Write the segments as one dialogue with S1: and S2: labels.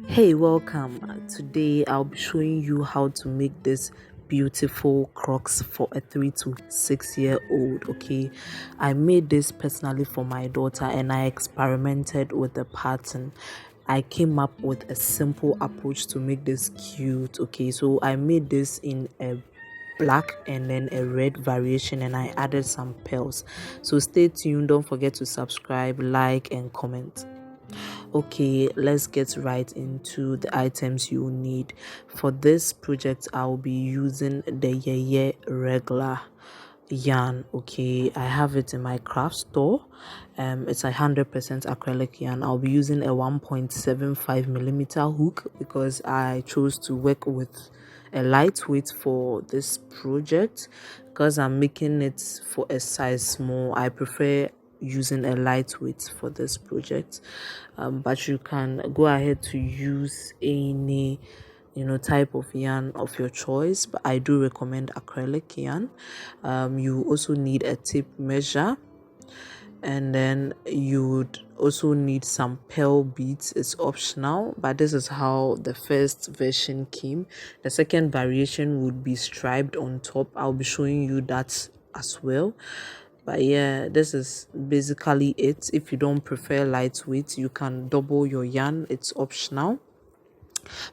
S1: Hey, welcome. Today I'll be showing you how to make this beautiful Crocs for a 3 to 6 year old. Okay, I made this personally for my daughter and I experimented with the pattern. I came up with a simple approach to make this cute. Okay, so I made this in a black and then a red variation and I added some pearls. So stay tuned, don't forget to subscribe, like and comment. Okay, let's get right into the items you need. For this project, I'll be using the Yeye regular yarn. Okay, I have it in my craft store. It's 100% acrylic yarn. I'll be using a 1.75 millimeter hook because I chose to work with a lightweight for this project because I'm making it for a size small. I prefer using a lightweight for this project, but you can go ahead to use any type of yarn of your choice, but I do recommend acrylic yarn. You also need a tape measure, and then you would also need some pearl beads. It's optional, but this is how the first version came. The second variation would be striped on top. I'll be showing you that as well. But yeah, this is basically it. If you don't prefer lightweight, you can double your yarn. It's optional.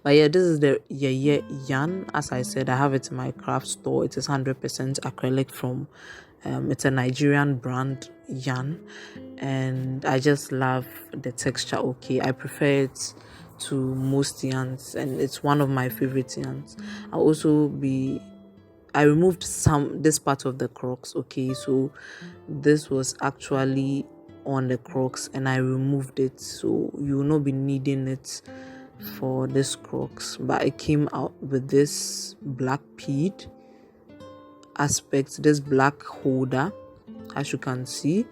S1: But yeah, this is the yarn. As I said, I have it in my craft store. It is 100% acrylic from it's a Nigerian brand yarn, and I just love the texture. Okay, I prefer it to most yarns, and it's one of my favorite yarns. I removed this part of the Crocs. Okay, so this was actually on the Crocs and I removed it, so you will not be needing it for this Crocs. But I came out with this black bead aspect, this black holder, as you can see,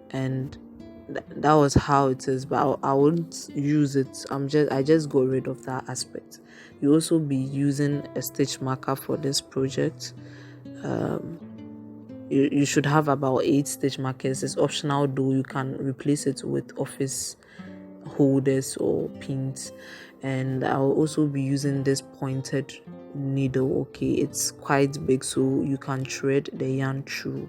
S1: and that was how it is. But I won't use it. I just got rid of that aspect. You also be using a stitch marker for this project. You should have about 8 stitch markers. It's optional though. You can replace it with office holders or pins. And I'll also be using this pointed needle. Okay, it's quite big, so you can thread the yarn through.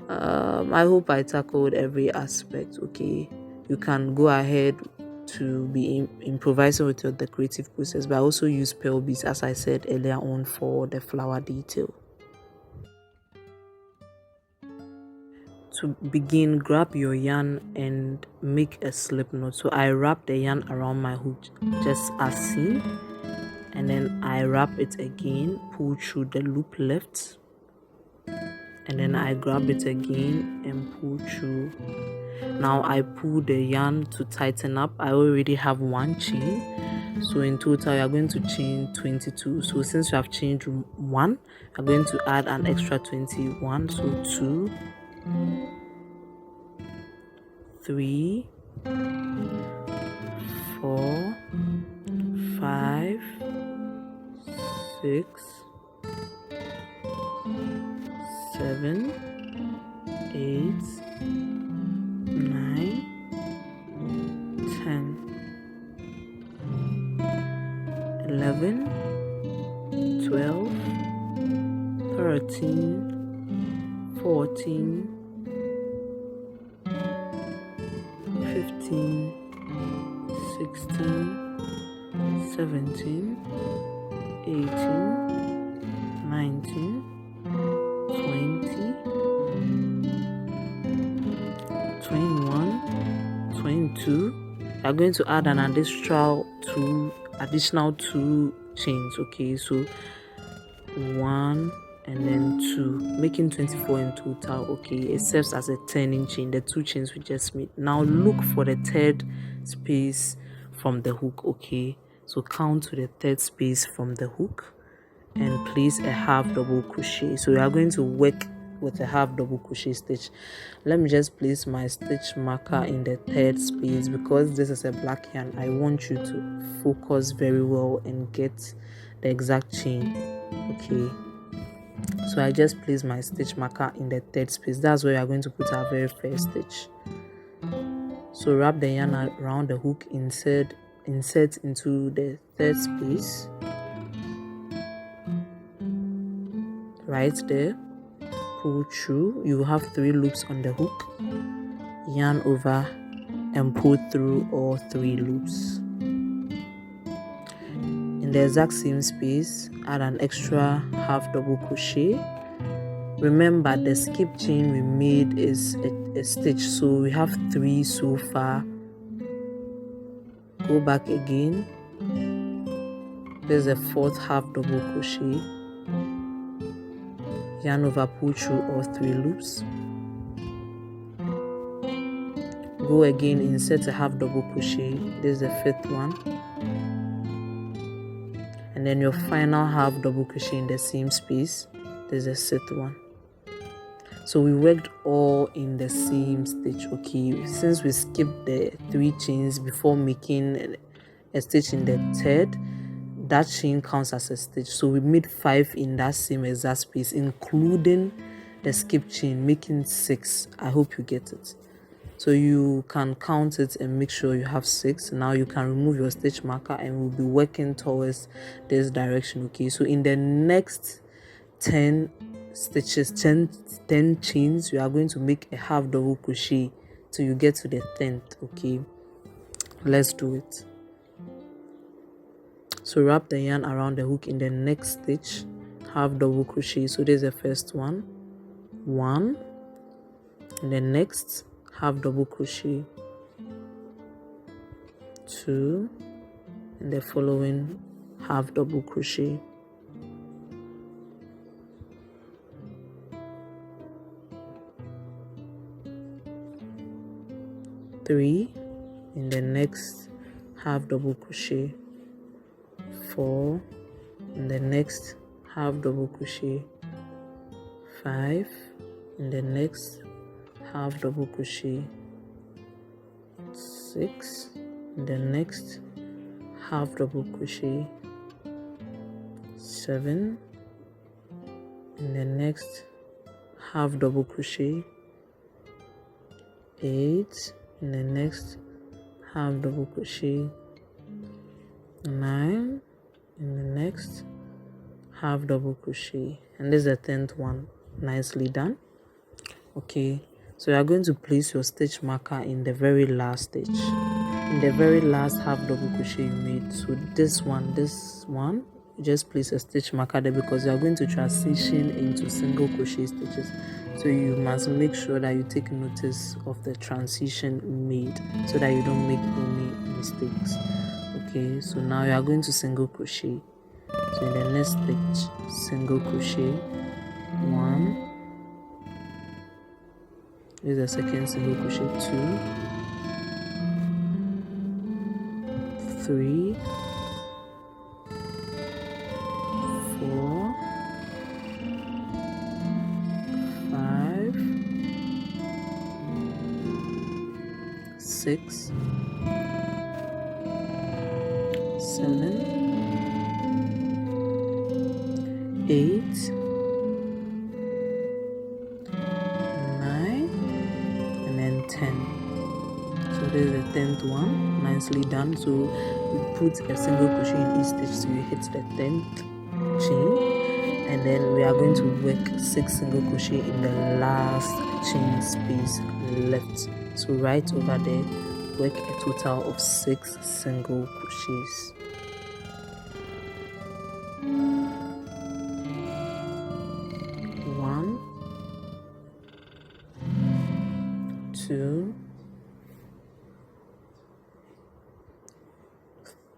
S1: I hope I tackled every aspect. Okay, you can go ahead to be improvising with your decorative process, but I also use pearl beads as I said earlier on for the flower detail. To begin, grab your yarn and make a slip knot. So I wrap the yarn around my hook just as seen, and then I wrap it again, pull through the loop left, and then I grab it again and pull through. Now I pull the yarn to tighten up. I already have one chain, so in total you are going to chain 22. So since you have chained one, you're going to add an extra 21. So 2, 3, 4, 5, 6, 7, 8, 9, 10, 11, 12, 13, 14, 15, 16, 17, 18, 19, 20, 21, 22. You are going to add an additional two chains. Okay, so 1 and then 2, making 24 in total. Okay, it serves as a turning chain, the 2 chains we just made. Now look for the third space from the hook. Okay, so count to the third space from the hook and place a half double crochet. So we are going to work with a half double crochet stitch. Let me just place my stitch marker in the third space because this is a black yarn. I want you to focus very well and get the exact chain. Okay, so I just place my stitch marker in the third space. That's where we are going to put our very first stitch. So wrap the yarn around the hook, insert insert into the third space right there, pull through. You have 3 loops on the hook, yarn over and pull through all 3 loops. In the exact same space, add an extra half double crochet. Remember, the skip chain we made is a stitch, so we have 3 so far. Go back again. There's a 4th half double crochet, yarn over, pull through all 3 loops. Go again, insert a half double crochet. This is the 5th one, and then your final half double crochet in the same space. This is the 6th one. So we worked all in the same stitch. Okay, since we skipped the 3 chains before making a stitch in the 3rd, that chain counts as a stitch. So we made 5 in that same exact space, including the skip chain, making 6. I hope you get it. So you can count it and make sure you have 6. Now you can remove your stitch marker and we'll be working towards this direction. Okay, so in the next 10 stitches, 10 chains, you are going to make a half double crochet till you get to the 10th. Okay, let's do it. So wrap the yarn around the hook in the next stitch, half double crochet. So there's the first one, 1, and the next half double crochet, 2, and the following half double crochet, 3, in the next half double crochet, 4, in the next half double crochet, 5, in the next half double crochet, 6, in the next half double crochet, 7, in the next half double crochet, 8, in the next half double crochet, 9, in the next half double crochet, and this is the 10th one. Nicely done. Okay, so you are going to place your stitch marker in the very last stitch, in the very last half double crochet you made. So this one, you just place a stitch marker there because you are going to transition into single crochet stitches. So you must make sure that you take notice of the transition made so that you don't make any mistakes. Okay, so now you are going to single crochet. So in the next stitch, single crochet, 1, this is the second single crochet, 2, 3, 4, 5, 6, 7, 8, 9, and then 10. So this is the 10th one. Nicely done. So you put a single crochet in each stitch so you hit the 10th chain, and then we are going to work 6 single crochet in the last chain space left. So right over there, work a total of 6 single crochets. 1, 2,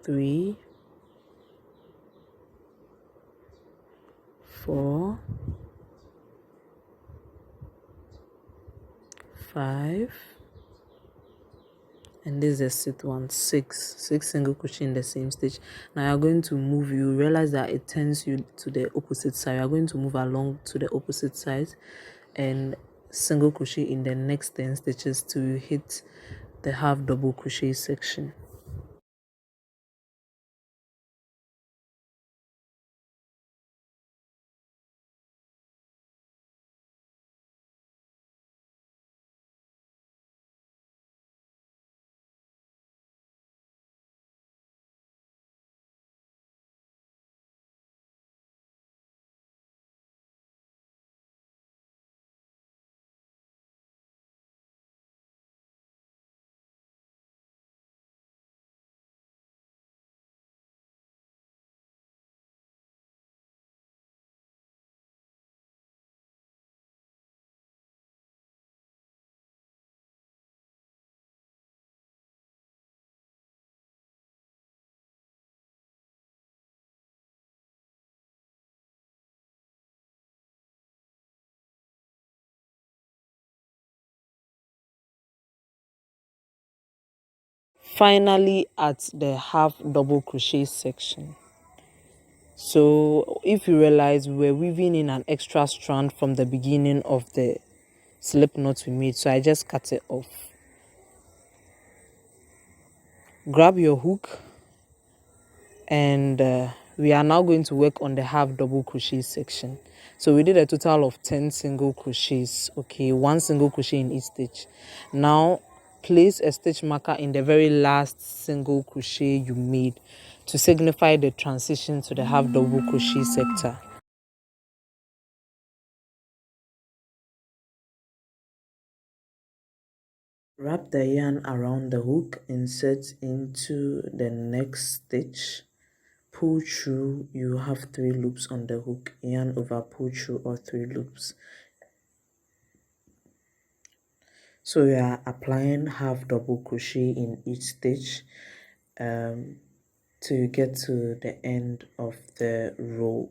S1: 3, 4, 5, and this is the sixth one, 6 single crochet in the same stitch. Now you're going to move. You realize that it turns you to the opposite side. You're going to move along to the opposite side and single crochet in the next 10 stitches to hit the half double crochet section. finally at the half double crochet section. So if you realize, we were weaving in an extra strand from the beginning of the slip knot we made, so I just cut it off. Grab your hook, and we are now going to work on the half double crochet section. So we did a total of 10 single crochets, okay, 1 single crochet in each stitch. Now place a stitch marker in the very last single crochet you made to signify the transition to the half double crochet sector. Wrap the yarn around the hook, insert into the next stitch, pull through. You have 3 loops on the hook, yarn over, pull through all 3 loops. So we are applying half double crochet in each stitch till you get to the end of the row.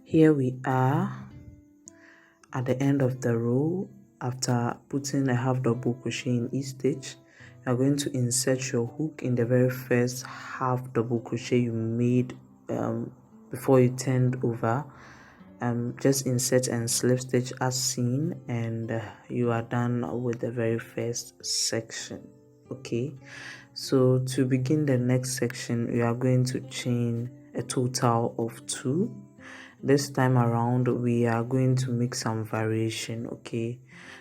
S1: Here we are at the end of the row. After putting a half double crochet in each stitch, you are going to insert your hook in the very first half double crochet you made before you turned over. Just insert and slip stitch as seen, and you are done with the very first section. Okay, so to begin the next section, we are going to chain a total of 2. This time around we are going to make some variation. Okay,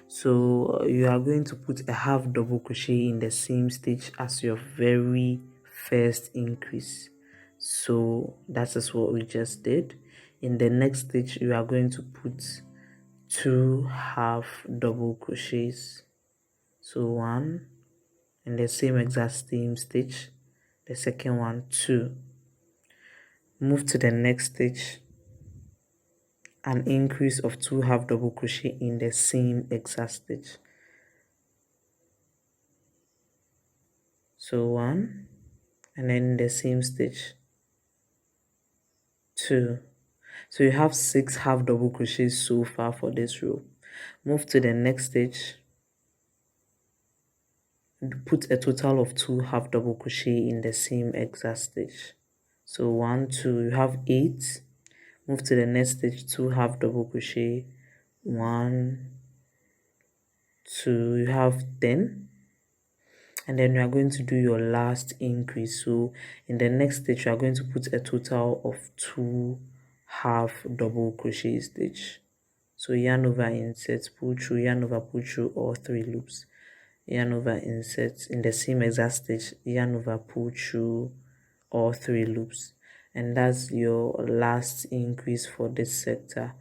S1: so you are going to put a half double crochet in the same stitch as your very first increase. So that is what we just did. In the next stitch you are going to put 2 half double crochets. So 1 in the same exact same stitch, the second one 2. Move to the next stitch, an increase of 2 half double crochet in the same exact stitch. So 1, and then in the same stitch 2. So you have 6 half double crochets so far for this row. Move to the next stitch, put a total of 2 half double crochet in the same exact stitch. So 1, 2, you have 8. Move to the next stitch, 2 half double crochet, 1, 2, you have 10. And then you are going to do your last increase. So in the next stitch you are going to put a total of 2 half double crochet stitch. So yarn over, insert, pull through, yarn over, pull through all 3 loops, yarn over, insert in the same exact stitch, yarn over, pull through all 3 loops, and that's your last increase for this sector.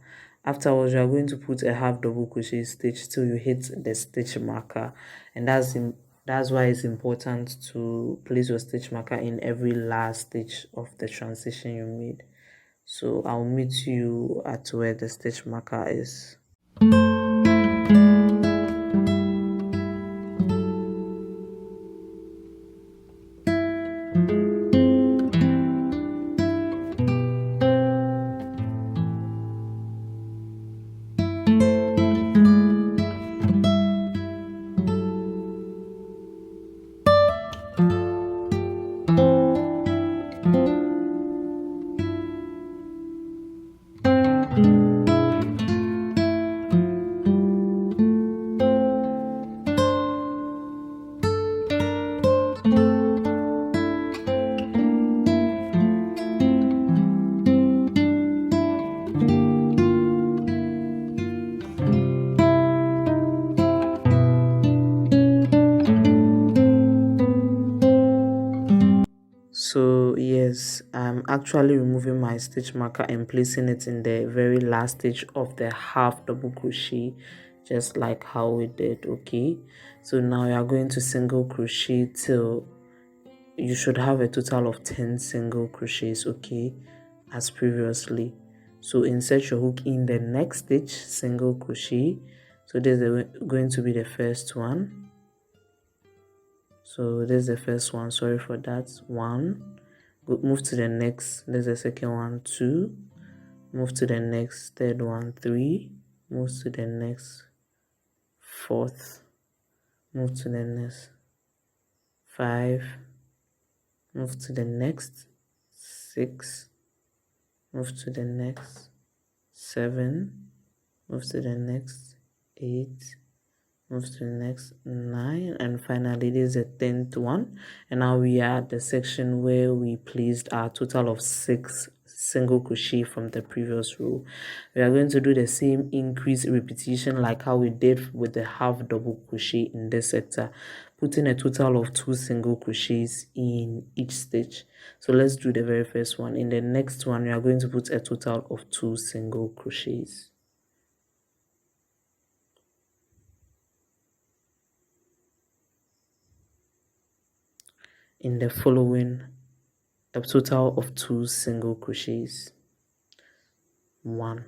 S1: Afterwards you are going to put a half double crochet stitch till you hit the stitch marker, and that's why it's important to place your stitch marker in every last stitch of the transition you made. So I'll meet you at where the stitch marker is. actually removing my stitch marker and placing it in the very last stitch of the half double crochet, just like how we did. Okay, so now you are going to single crochet till you should have a total of 10 single crochets, okay, as previously. So insert your hook in the next stitch, single crochet. So this is going to be the first one. So this is the first one, sorry for that. One, move to the next, this is the second one. Two, move to the next, third one. Three, move to the next, fourth, move to the next, five, move to the next, six, move to the next, 7, move to the next, 8, move to the next, 9, and finally this is the 10th one. And now we are at the section where we placed our total of 6 single crochet from the previous row. We are going to do the same increase repetition like how we did with the half double crochet in this sector, putting a total of 2 single crochets in each stitch. So let's do the very first one. In the next one, we are going to put a total of 2 single crochets. In the following, a total of 2 single crochets. 1,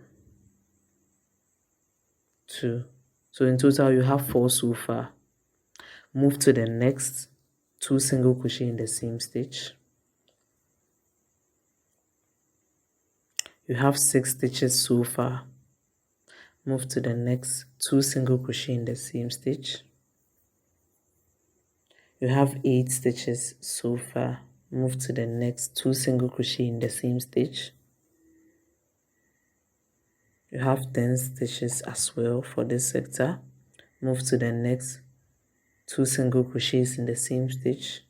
S1: 2. So in total, you have 4 so far. Move to the next, 2 single crochet in the same stitch. You have 6 stitches so far. Move to the next, 2 single crochet in the same stitch. You have 8 stitches so far. Move to the next, 2 single crochet in the same stitch. You have 10 stitches as well for this sector. Move to the next, 2 single crochets in the same stitch.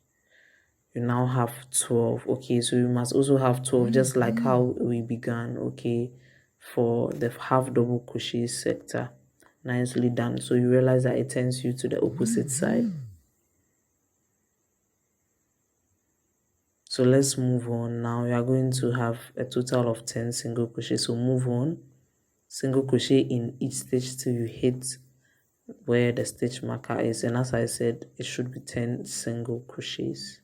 S1: You now have 12. Okay, so you must also have 12 just like how we began, okay, for the half double crochet sector. Nicely done. So you realize that it turns you to the opposite side. So let's move on. Now we are going to have a total of 10 single crochet. So move on, single crochet in each stitch till you hit where the stitch marker is, and as I said, it should be 10 single crochets.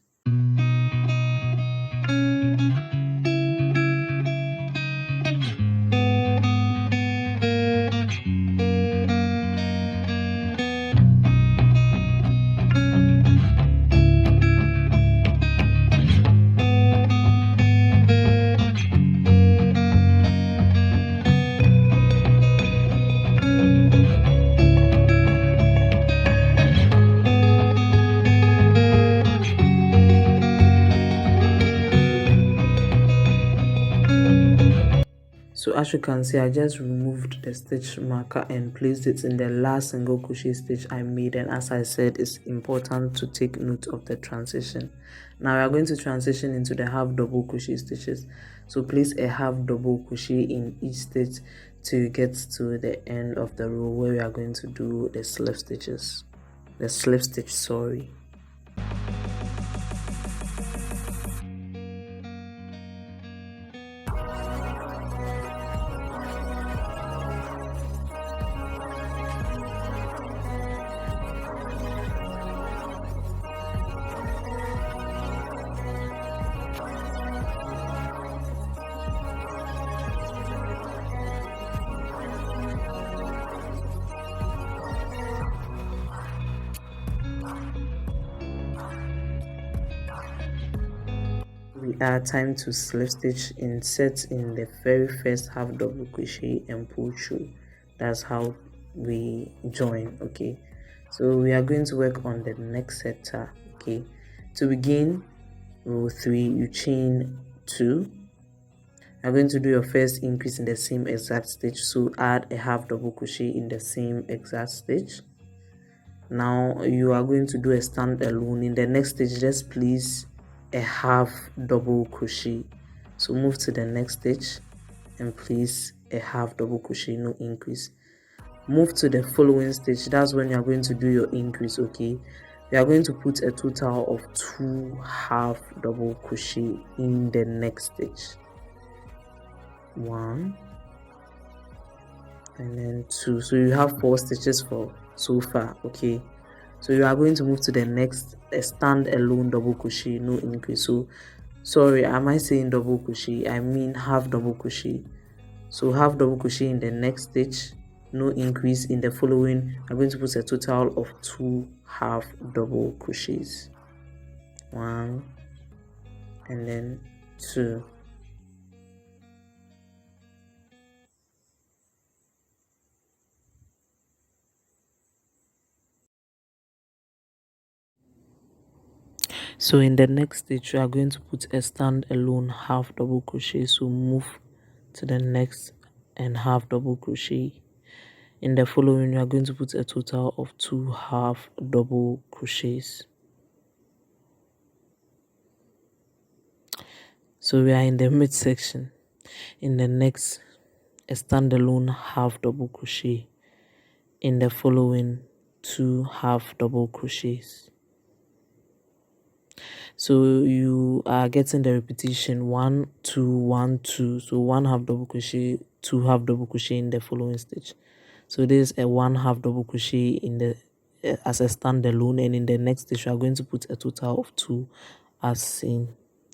S1: So as you can see, I just removed the stitch marker and placed it in the last single crochet stitch I made, and as I said, it's important to take note of the transition. Now we are going to transition into the half double crochet stitches. So place a half double crochet in each stitch till you get to the end of the row where we are going to do the slip stitches. The slip stitch, sorry. We are time to slip stitch, insert in the very first half double crochet and pull through. That's how we join. Okay, so we are going to work on the next sector. Okay, to begin row 3, you chain 2. You're going to do your first increase in the same exact stitch, so add a half double crochet in the same exact stitch. Now you are going to do a stand alone. In the next stitch, just place a half double crochet. So move to the next stitch and place a half double crochet, no increase. Move to the following stitch, that's when you are going to do your increase. Okay, We are going to put a total of 2 half double crochet in the next stitch. 1 and then 2. So you have 4 stitches for so far. Okay, so you are going to move to the next stand alone double crochet, no increase. So sorry, am I saying double crochet? I mean half double crochet. So half double crochet in the next stitch, no increase. In the following, I'm going to put a total of 2 half double crochets. 1 and then 2. So in the next stitch, we are going to put a stand alone half double crochet. So move to the next and half double crochet. In the following, we are going to put a total of 2 half double crochets. So we are in the midsection. In the next, a standalone half double crochet. In the following, 2 half double crochets. So you are getting the repetition 1 2 1 2. So 1 half double crochet, 2 half double crochet in the following stitch. So this is a 1 half double crochet in the as a standalone, and in the next stitch we are going to put a total of 2 as seen.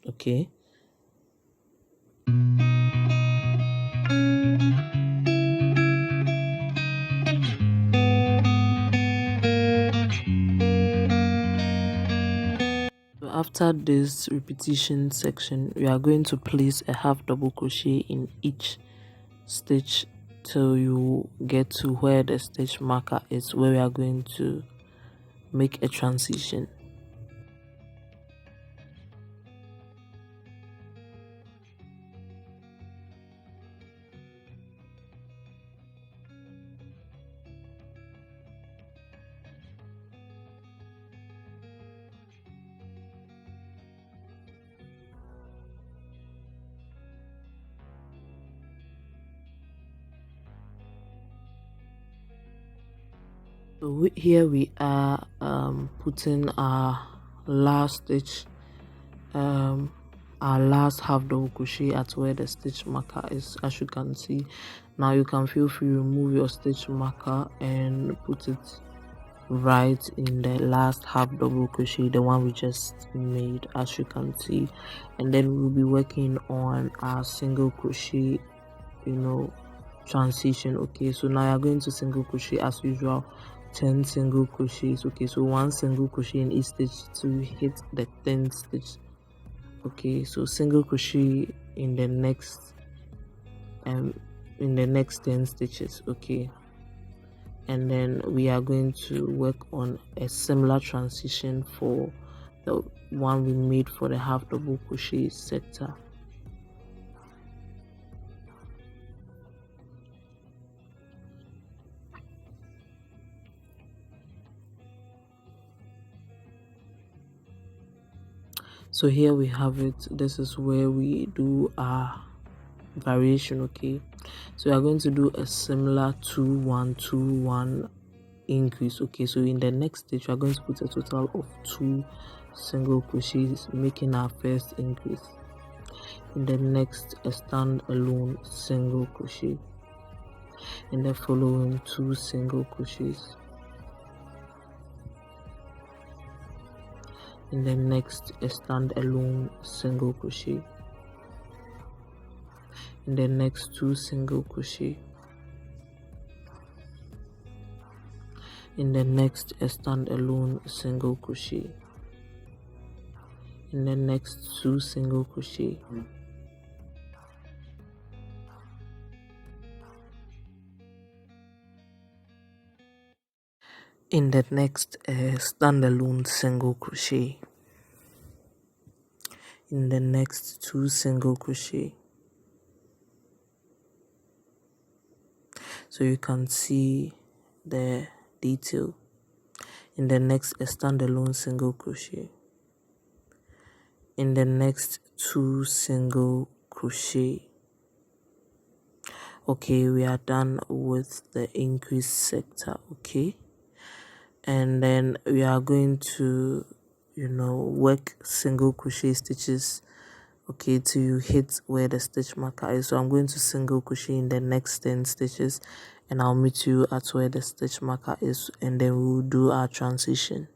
S1: Okay. So after this repetition section, we are going to place a half double crochet in each stitch till you get to where the stitch marker is, where we are going to make a transition. So here we are putting our last stitch, our last half double crochet at where the stitch marker is. As you can see, now you can feel free to remove your stitch marker and put it right in the last half double crochet, the one we just made, as you can see. And then we'll be working on our single crochet, transition. Okay, so now you're going to single crochet as usual, 10 single crochets. Okay, so 1 single crochet in each stitch to hit the 10th stitch. Okay, so single crochet in the next 10 stitches. Okay, and then we are going to work on a similar transition for the one we made for the half double crochet sector. So here we have it. This is where we do our variation. Okay, so we are going to do a similar 2 1 2 1 increase. Okay, so in the next stitch we are going to put a total of 2 single crochets, making our first increase. In the next, a stand alone single crochet. In the following, 2 single crochets. In the next, a stand alone single crochet. In the next, 2 single crochet. In the next, a stand alone single crochet. In the next, 2 single crochet. In the next, stand alone single crochet. In the next, 2 single crochet. So you can see the detail. In the next, a standalone single crochet. In the next, 2 single crochet. Okay, we are done with the increase sector. Okay, and then we are going to work single crochet stitches, okay, till you hit where the stitch marker is. So I'm going to single crochet in the next 10 stitches, and I'll meet you at where the stitch marker is, and then we'll do our transition.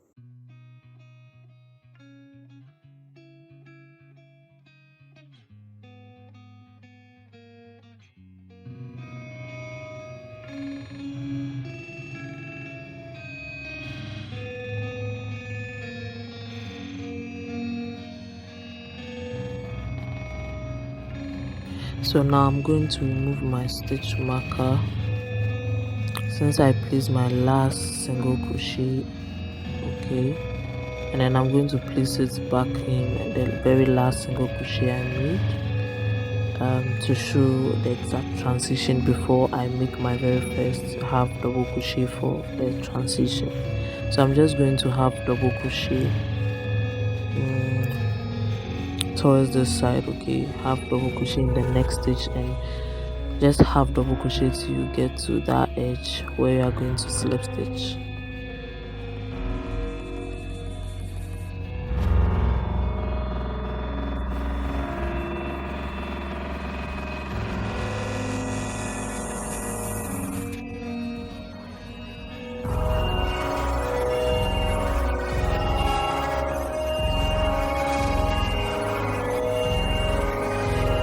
S1: So now I'm going to remove my stitch marker since I placed my last single crochet, okay, and then I'm going to place it back in the very last single crochet I made, to show the exact transition before I make my very first half double crochet for the transition. So I'm just going to half double crochet towards this side, okay, half double crochet in the next stitch, and just half double crochet till you get to that edge where you are going to slip stitch.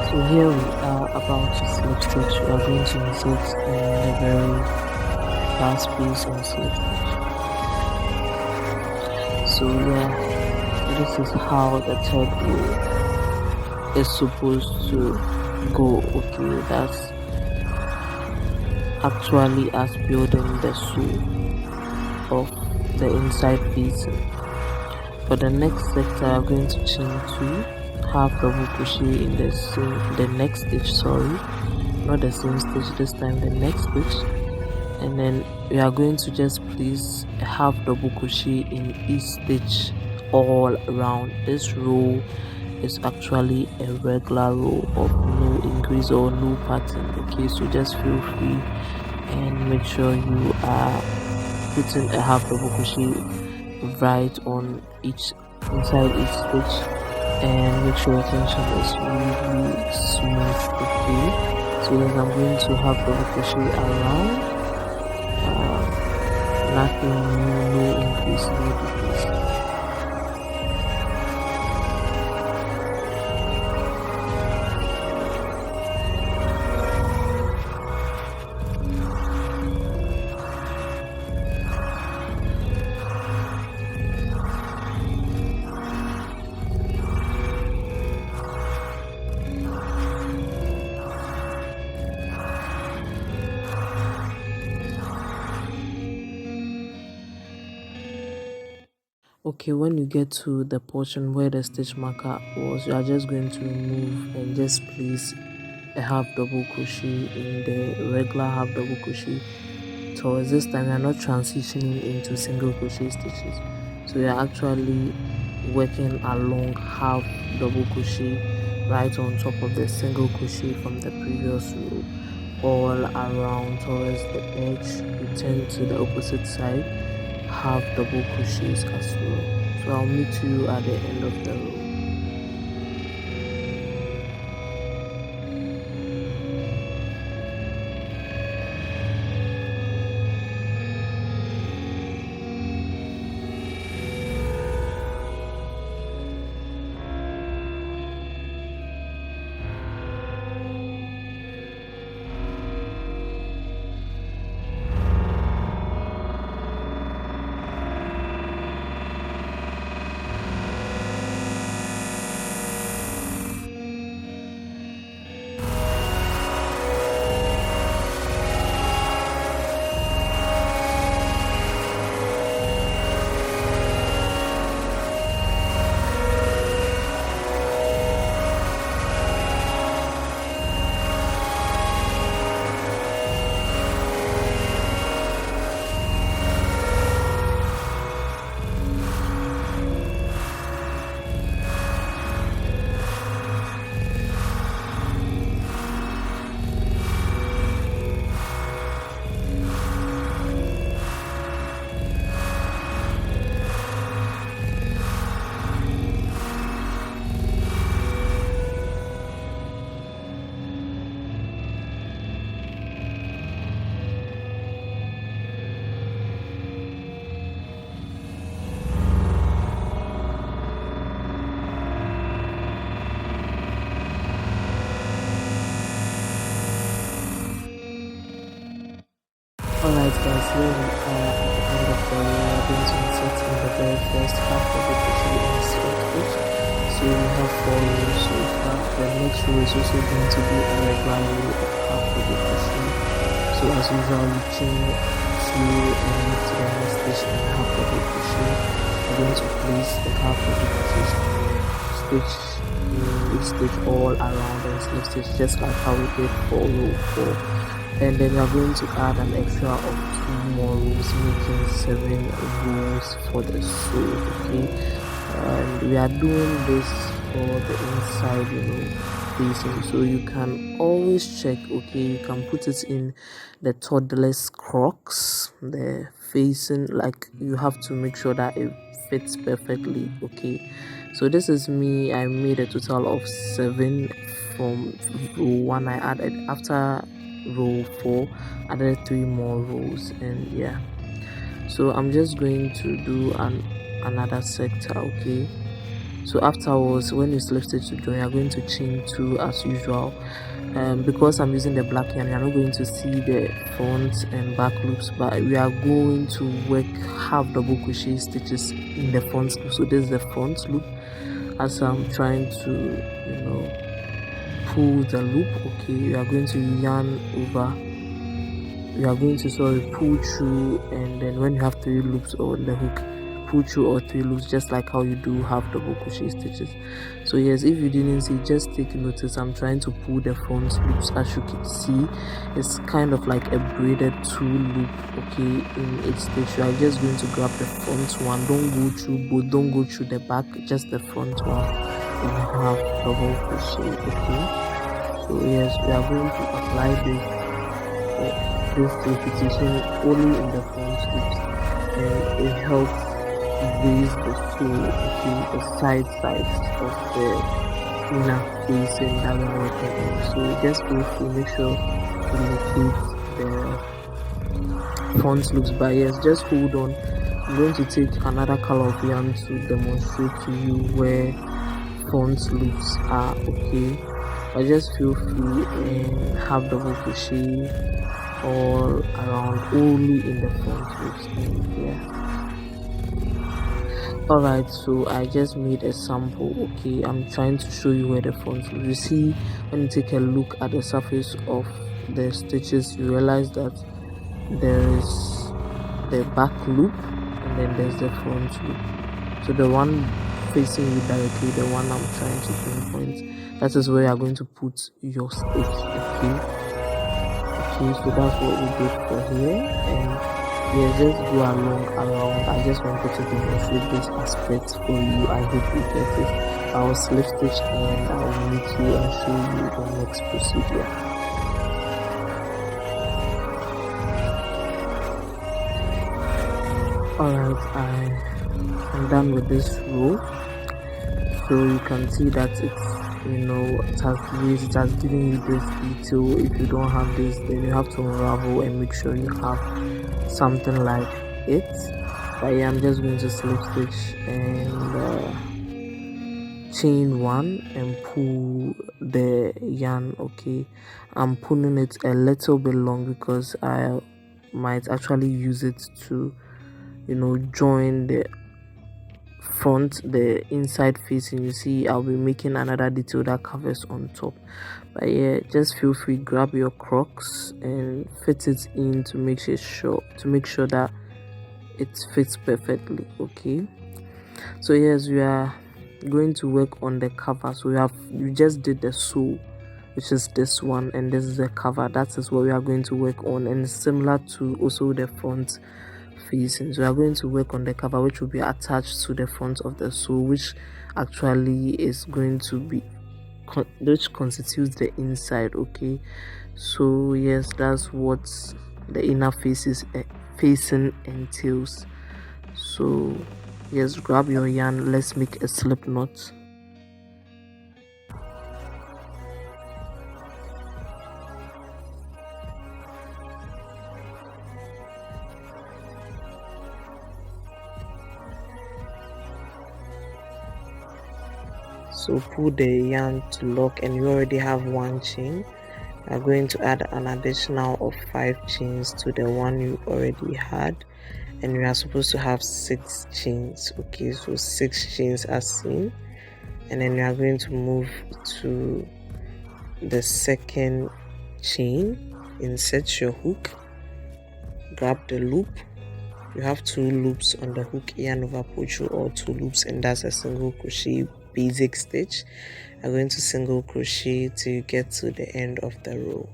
S1: So here we are about to slip stitch. We are going to insert in the very last piece on slip stitch. So yeah, this is how the third row is supposed to go, okay. That's actually as building the sew of the inside piece. For the next sector, I'm going to chain 2, half double crochet in the next stitch, sorry, not the same stitch this time, the next stitch, and then we are going to just place a half double crochet in each stitch all around. This row is actually a regular row of no increase or no pattern, okay. So just feel free and make sure you are putting a half double crochet right on inside each stitch, and make sure your tension is really smooth, okay. So yes, I'm going to half double crochet around, nothing new, no increase, no decrease. Okay, when you get to the portion where the stitch marker was, you are just going to remove and just place a half double crochet in the regular half double crochet towards. This time you're not transitioning into single crochet stitches, so you're actually working along half double crochet right on top of the single crochet from the previous row, all around towards the edge. You turn to the opposite side, half double crochets as well. So I'll meet you at the end of the row. Alright guys, here we are at the end of the row. We are going to insert in the very first half of the crochet in slip stitch. So we have 4 rows so far. The next row is also going to be a regular row of half of the crochet. So as usual, you chain 2 and move to the next stitch and half of the crochet. We're going to place the half of the crochet stitch in each stitch all around and slip stitch, just like how we did for row 4. And then we are going to add an extra of 2 more rows, making 7 rows for the sew. Okay, and we are doing this for the inside facing, so you can always check. Okay, you can put it in the Toddlers Crocs, the facing, like you have to make sure that it fits perfectly. Okay, so this is me. I made a total of 7 from row 1. I added after row 4, added 3 more rows, and yeah, so I'm just going to do another sector. Okay, so afterwards, when you slip stitch to join, you're going to chain 2 as usual. Because I'm using the black yarn, you're not going to see the front and back loops, but we are going to work half double crochet stitches in the front loop. So this is the front loop as I'm trying to pull the loop. Okay, you are going to yarn over, you are going to pull through, and then when you have 3 loops on the hook, pull through all 3 loops, just like how you do half double crochet stitches. So yes, if you didn't see, just take notice. I'm trying to pull the front loops. As you can see, it's kind of like a braided 2 loop. Okay, in each stitch you are just going to grab the front one, don't go through both, don't go through the back, just the front one in half double crochet. Okay, so yes, we are going to apply this repetition only in the front loops, and it helps raise the sew. Okay, the sides of the inner facing that we're working on. So just go through, make sure to locate the front loops. But yes, just hold on. I'm going to take another color of yarn to demonstrate to you where front loops are. Okay, but just feel free and have double crochet all around only in the front loops. And yeah, alright, so I just made a sample. Okay, I'm trying to show you where the front loop. You see, when you take a look at the surface of the stitches, you realize that there is the back loop and then there's the front loop. So the one facing you directly, the one I'm trying to pinpoint, that is where you are going to put your stitch. Okay, so that's what we did for here, and yeah, just go around. I just wanted to demonstrate this aspect for you. I hope you get it. I'll slip stitch and I'll meet you and show you the next procedure. Alright, I'm done with this row. So you can see that it has given you this detail. If you don't have this, then you have to unravel and make sure you have something like it. But yeah, I'm just going to slip stitch and chain 1 and pull the yarn. Okay, I'm pulling it a little bit long because I might actually use it to join the front, the inside facing. You see, I'll be making another detail that covers on top. But yeah, just feel free, grab your Crocs and fit it in to make sure that it fits perfectly. Okay, so yes, we are going to work on the cover. So you just did the sew, which is this one, and this is the cover. That is what we are going to work on, and similar to also the front facing. So we are going to work on the cover, which will be attached to the front of the sew, which actually is going to be which constitutes the inside. Okay, so yes, that's what the inner facing entails. So yes, grab your yarn, let's make a slip knot. So pull the yarn to lock, and you already have one chain, We are going to add an additional of 5 chains to the one you already had, and we are supposed to have 6 chains. Okay, so 6 chains as seen, and then we are going to move to the second chain. Insert your hook, grab the loop. You have 2 loops on the hook, yarn over pocho, or 2 loops, and that's a single crochet basic stitch. I'm going to single crochet to get to the end of the row.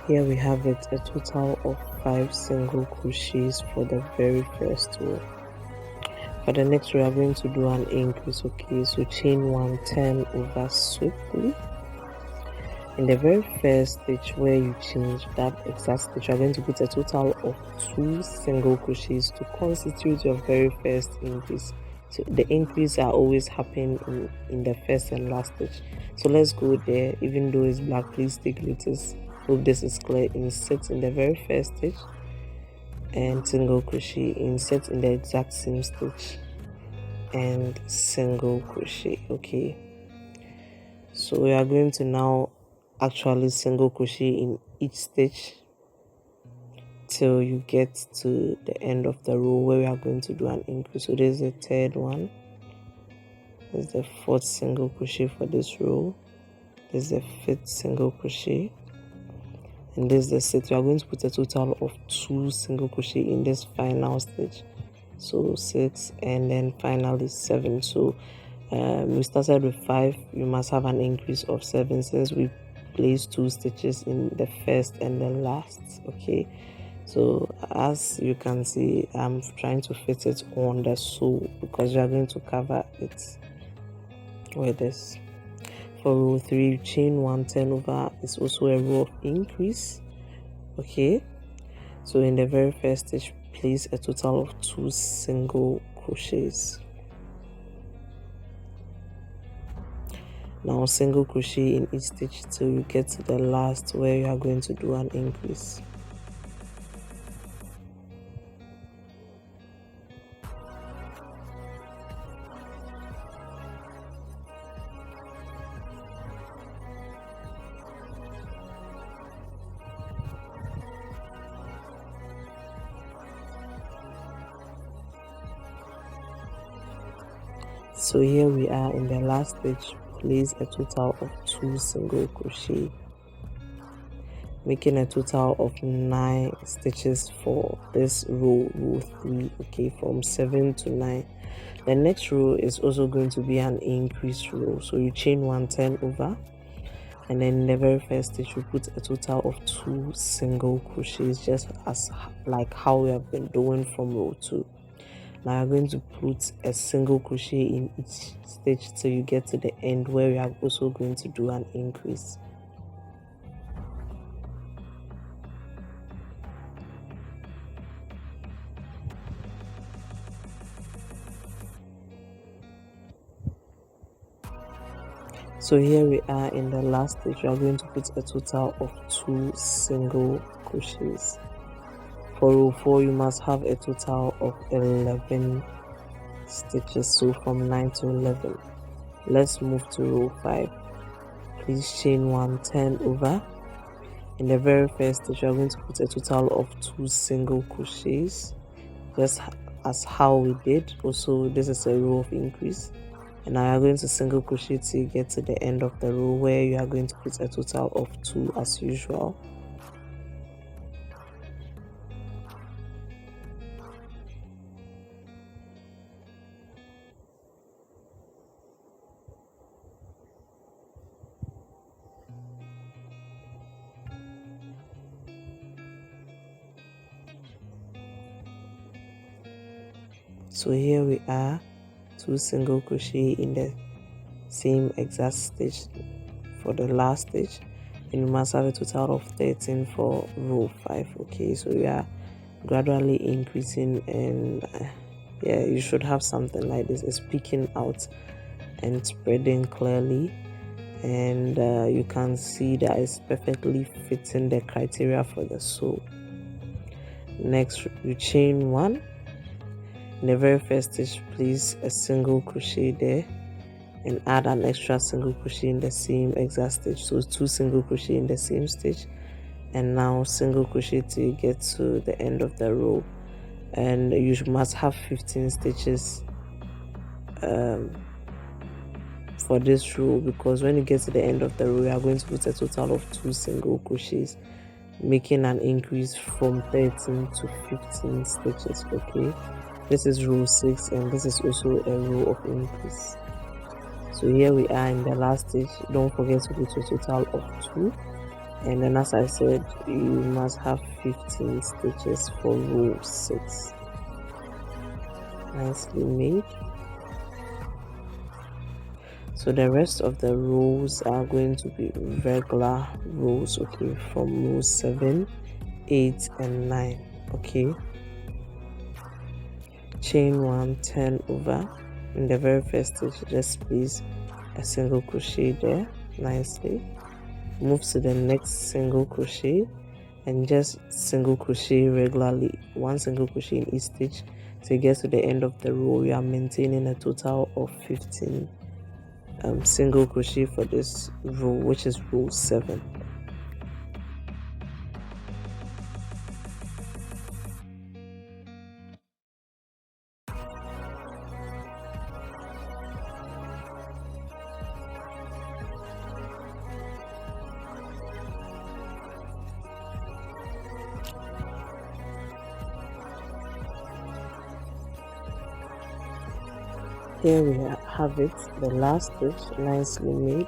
S1: Here we have it, a total of 5 single crochets for the very first row. For the next row, we are going to do an increase. Okay, so chain 1, turn over swiftly. In the very first stitch where you change that exact stitch, you are going to put a total of 2 single crochets to constitute your very first increase. So the increase are always happening in the first and last stitch. So let's go there. Even though it's black, please take notice. Hope this is clear. Insert in the very first stitch and single crochet. Insert in the exact same stitch and single crochet. Okay, so we are going to now actually single crochet in each stitch till you get to the end of the row where we are going to do an increase. So this is the third one, this is the 4th single crochet for this row, this is the 5th single crochet, and this is the 6th. We are going to put a total of 2 single crochet in this final stitch, so 6 and then finally 7. So we started with 5, you must have an increase of 7 since we placed 2 stitches in the first and the last. Okay, so as you can see, I'm trying to fit it on the sole because we are going to cover it with this. For row 3, chain 1, turn over is also a row of increase. Okay, so in the very first stitch, place a total of 2 single crochets. Now single crochet in each stitch till you get to the last where you are going to do an increase. So here we are in the last stitch. Place a total of 2 single crochet, making a total of 9 stitches for this row 3. Okay, from 7 to 9. The next row is also going to be an increase row, so you chain 1, turn over, and then in the very first stitch you put a total of 2 single crochets, just as like how we have been doing from row 2. Now you're going to put a single crochet in each stitch till you get to the end where we are also going to do an increase. So here we are in the last stitch. We are going to put a total of 2 single crochets. For row 4, you must have a total of 11 stitches, so from 9 to 11. Let's move to row 5. Please chain 1, turn over. In the very first stitch, you are going to put a total of 2 single crochets, just as how we did. Also, this is a row of increase, and now you are going to single crochet till you get to the end of the row where you are going to put a total of 2 as usual. So here we are, 2 single crochet in the same exact stitch for the last stitch, and you must have a total of 13 for row 5. Okay, so we are gradually increasing, and yeah, you should have something like this. It's peeking out and spreading clearly, and you can see that it's perfectly fitting the criteria for the sew. Next, you chain 1. In the very first stitch, place a single crochet there and add an extra single crochet in the same exact stitch. So 2 single crochet in the same stitch, and now single crochet till you get to the end of the row. And you must have 15 stitches for this row, because when you get to the end of the row, you are going to put a total of 2 single crochets, making an increase from 13 to 15 stitches. Okay, this is row 6, and this is also a row of increase. So here we are in the last stitch. Don't forget to put a total of 2, and then as I said, you must have 15 stitches for row 6. Nicely made. So the rest of the rows are going to be regular rows, okay, from row 7, 8 and 9. Okay, chain 1, turn over. In the very first stitch, just place a single crochet there nicely. Move to the next single crochet and just single crochet regularly, 1 single crochet in each stitch till you get to the end of the row. You are maintaining a total of 15 single crochet for this row, which is row 7. Here we have it, the last stitch, nicely made,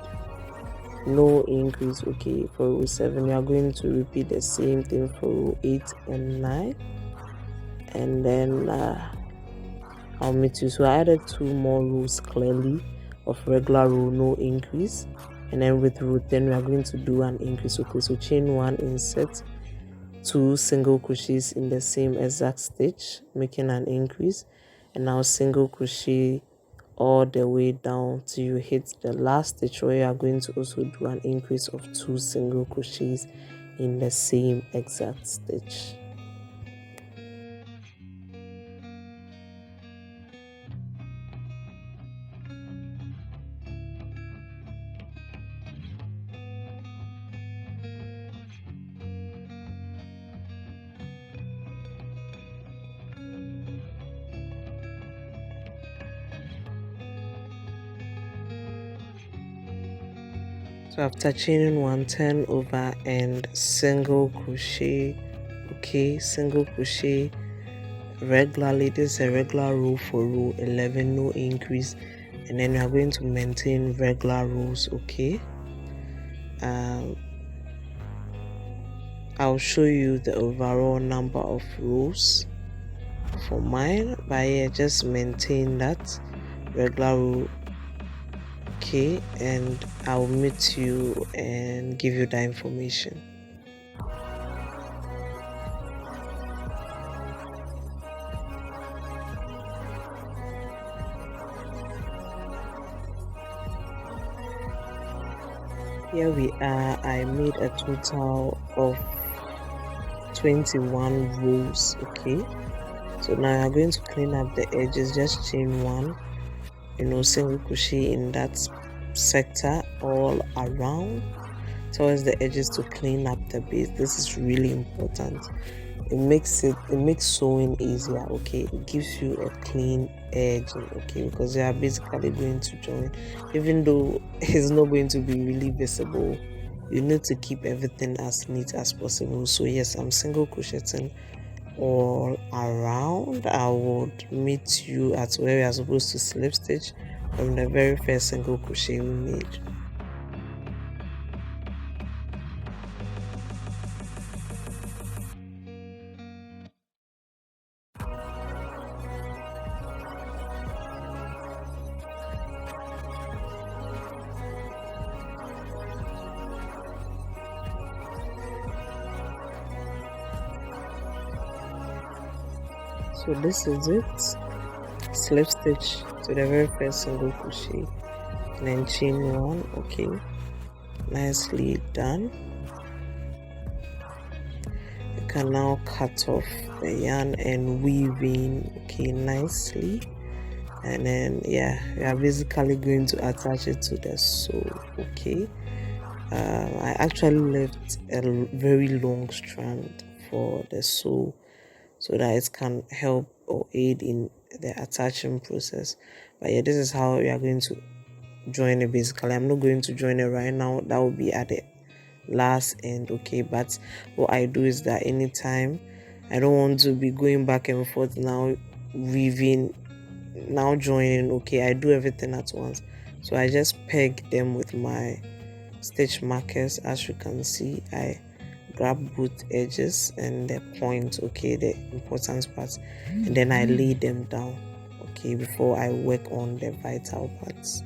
S1: no increase. Okay, for row 7 we are going to repeat the same thing for row 8 and 9, and then I'll meet you. So I added 2 more rows clearly of regular row, no increase, and then with row 10 we are going to do an increase. Okay, so chain 1, insert 2 single crochets in the same exact stitch, making an increase, and now single crochet all the way down till you hit the last stitch, where you are going to also do an increase of 2 single crochets in the same exact stitch. So after chaining 1, turn over and single crochet. Okay, single crochet regularly. This is a regular row for row 11, no increase, and then we are going to maintain regular rows. Okay, I'll show you the overall number of rows for mine, but yeah, just maintain that regular row. Okay, and I'll meet you and give you the information. Here we are. I made a total of 21 rows. Okay, so now I'm going to clean up the edges. Just chain 1, single crochet in that sector all around towards the edges to clean up the base. This is really important. It makes sewing easier. Okay, it gives you a clean edge. Okay, because you are basically going to join, even though it's not going to be really visible, you need to keep everything as neat as possible. So yes, I'm single crocheting all around. I would meet you at where we are supposed to slip stitch from the very first single crochet we made. So this is it. Slip stitch to the very first single crochet and then chain 1. Okay, nicely done. You can now cut off the yarn and weave in, okay, nicely. And then yeah, we are basically going to attach it to the sew, okay. I actually left a very long strand for the sew so that it can help or aid in the attaching process. But yeah, this is how we are going to join it. Basically, I'm not going to join it right now, that will be at the last end, okay. But what I do is that anytime I don't want to be going back and forth, now weaving, now joining, okay, I do everything at once. So I just peg them with my stitch markers. As you can see, I grab both edges and the point, okay, the important parts, and then I lay them down, okay, before I work on the vital parts.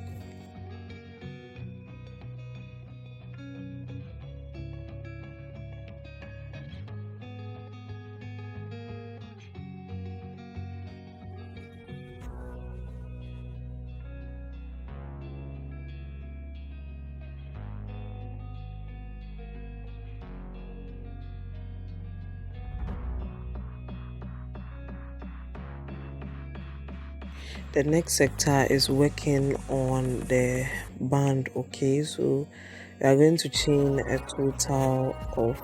S1: The next sector is working on the band, okay. So we are going to chain a total of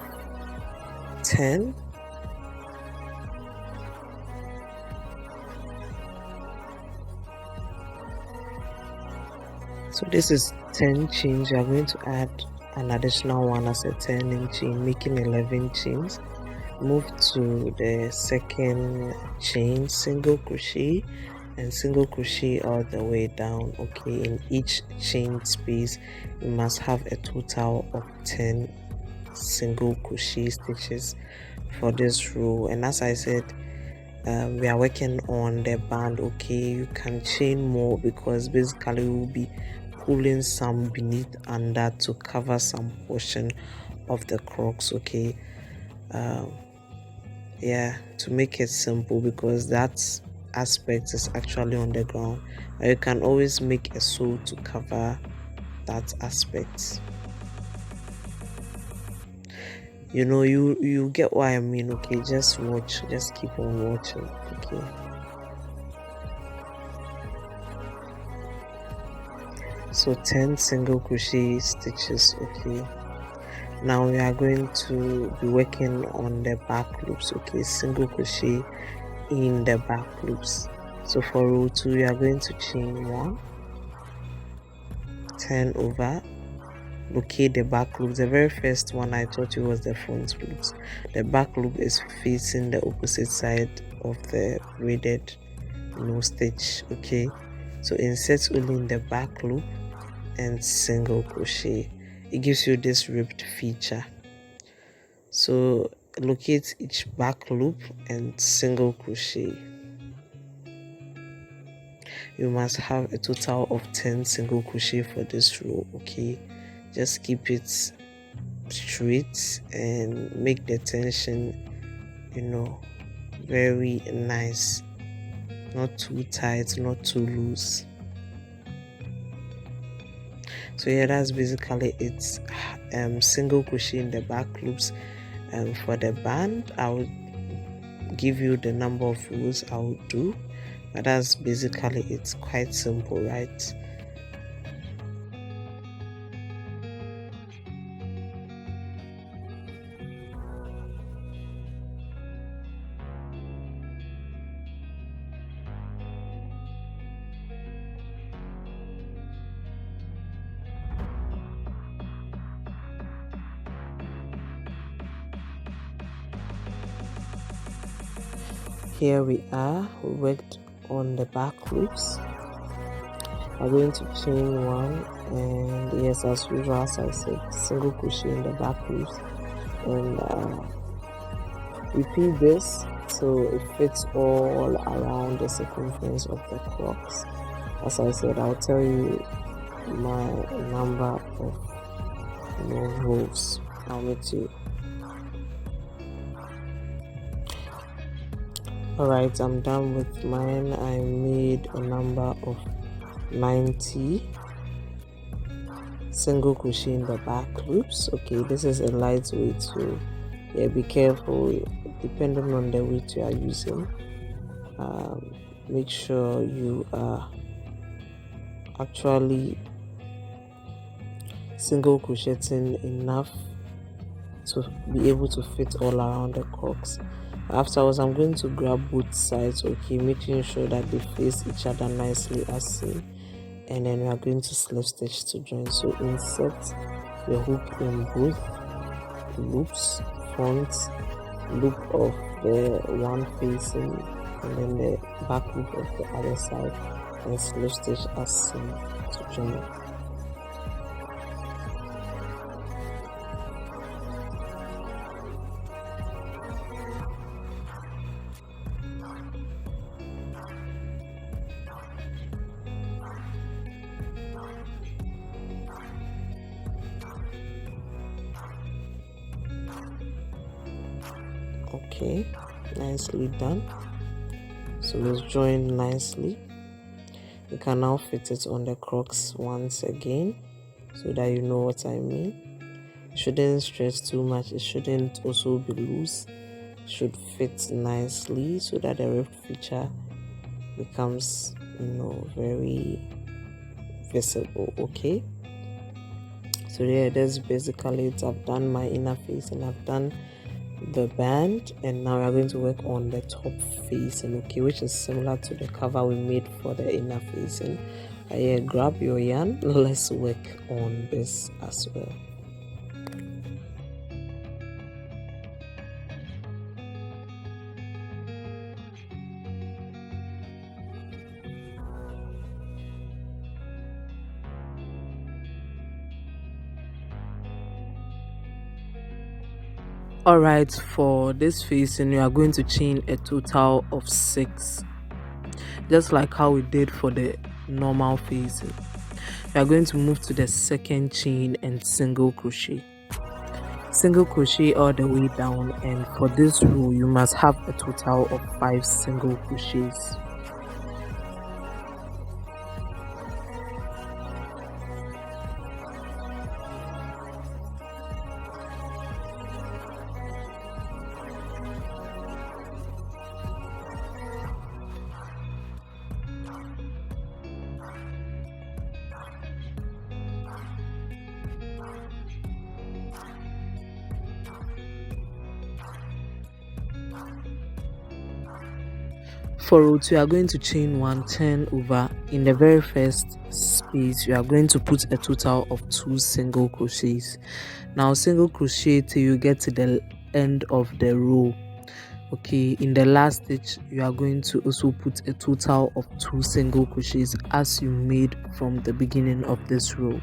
S1: 10. So this is 10 chains. You are going to add an additional one as a 10 chain, making 11 chains. Move to the second chain, single crochet and single crochet all the way down, okay. In each chain space you must have a total of 10 single crochet stitches for this row. And as I said, we are working on the band, okay. You can chain more because basically we will be pulling some beneath under to cover some portion of the Crocs, okay. Yeah, to make it simple, because that aspect is actually on the ground. You can always make a sew to cover that aspect. You know, you get what I mean, okay. Just watch, just keep on watching, okay. So 10 single crochet stitches, okay. Now we are going to be working on the back loops, okay. Single crochet in the back loops. So for row 2 we are going to chain 1, turn over, locate the back loop. The very first one I taught you was the front loops. The back loop is facing the opposite side of the braided stitch, okay. So insert only in the back loop and single crochet. It gives you this ribbed feature. So locate each back loop and single crochet. You must have a total of 10 single crochet for this row, okay. Just keep it straight and make the tension, very nice, not too tight, not too loose. So yeah, that's basically it. Single crochet in the back loops. For the band, I will give you the number of rows I will do, but that's basically it's quite simple, right? Here we are, we worked on the back loops. I'm going to chain 1, and yes, as usual, as I said, single crochet in the back loops, and repeat this so it fits all around the circumference of the Crocs. As I said, I'll tell you my number of rows. I'll meet you. Alright, I'm done with mine. I made a number of 90 single crochet in the back loops. Okay, this is a lightweight, so yeah, be careful depending on the weight you are using. Make sure you are actually single crocheting enough to be able to fit all around the Crocs. Afterwards, I'm going to grab both sides, okay, making sure that they face each other nicely as seen, and then we are going to slip stitch to join. So insert the hook in both loops, front loop of the one facing and then the back loop of the other side, and slip stitch as seen to join. Okay, nicely done. So let's join nicely. You can now fit it on the Crocs once again so that you know what I mean. It shouldn't stretch too much, it shouldn't also be loose. It should fit nicely so that the ripped feature becomes, very visible. Okay, so yeah, that's basically it. I've done my inner face and I've done the band, and now we are going to work on the top facing, okay, which is similar to the cover we made for the inner facing. Yeah, grab your yarn, let's work on this as well. All right, for this facing you are going to chain a total of 6, just like how we did for the normal facing. We are going to move to the second chain and single crochet all the way down, and for this row you must have a total of 5 single crochets. For row 2, you are going to chain 1, turn over. In the very first space, you are going to put a total of 2 single crochets. Now, single crochet till you get to the end of the row. Okay, in the last stitch, you are going to also put a total of 2 single crochets as you made from the beginning of this row.